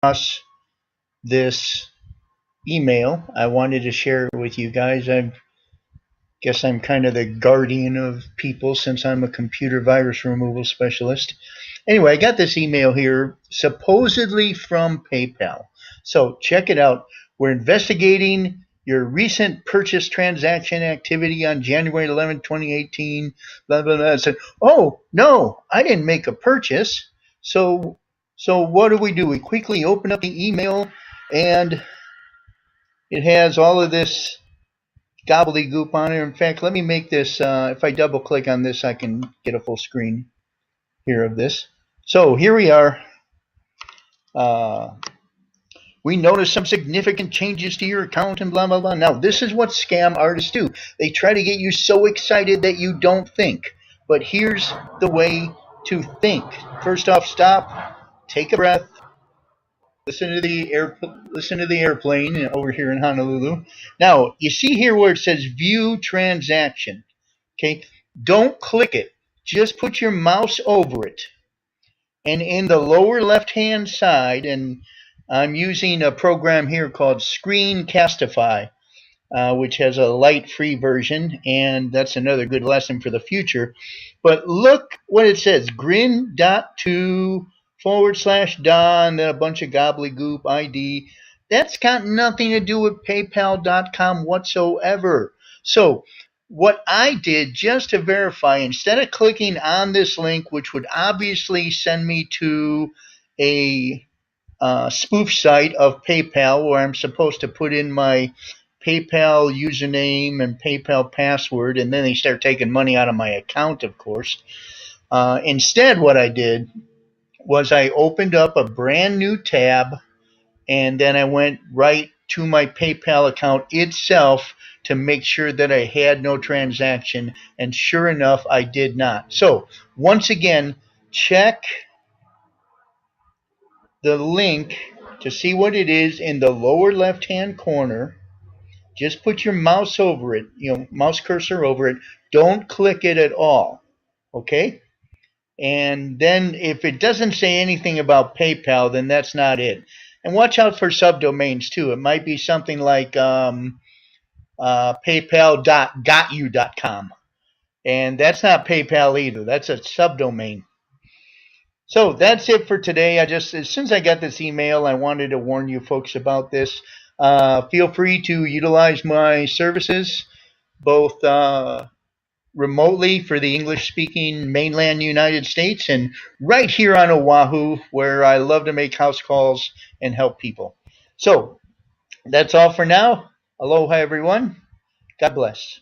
across this email. I wanted to share it with you guys. I guess I'm kind of the guardian of people since I'm a computer virus removal specialist. Anyway, I got this email here, supposedly from PayPal. So check it out. We're investigating your recent purchase transaction activity on January 11, 2018. Blah, blah, blah. I said, oh, no, I didn't make a purchase. So what do? We quickly open up the email, and it has all of this gobbledygook on it. In fact, let me make this, if I double click on this, I can get a full screen here of this. So here we are. We noticed some significant changes to your account and blah, blah, blah. Now, this is what scam artists do. They try to get you so excited that you don't think. But here's the way to think. First off, stop, take a breath, listen to the airplane over here in Honolulu. Now, you see here where it says view transaction. Okay, don't click it. Just put your mouse over it. And in the lower left-hand side, and I'm using a program here called Screencastify, which has a light free version, and that's another good lesson for the future. But look what it says, grin.to/Don, then a bunch of gobbledygook ID. That's got nothing to do with PayPal.com whatsoever. So what I did just to verify, instead of clicking on this link, which would obviously send me to a spoof site of PayPal where I'm supposed to put in my PayPal username and PayPal password, and then they start taking money out of my account, of course. Instead, what I did was I opened up a brand new tab, and then I went right to my PayPal account itself to make sure that I had no transaction, and sure enough, I did not. So, once again, check the link to see what it is in the lower left-hand corner. Just put your mouse over it, mouse cursor over it. Don't click it at all, okay? And then if it doesn't say anything about PayPal, then that's not it. And watch out for subdomains too. It might be something like paypal.gotyou.com. And that's not PayPal either. That's a subdomain. So that's it for today. As soon as I got this email, I wanted to warn you folks about this. Feel free to utilize my services, both remotely for the English-speaking mainland United States and right here on Oahu, where I love to make house calls and help people. So that's all for now. Aloha, everyone. God bless.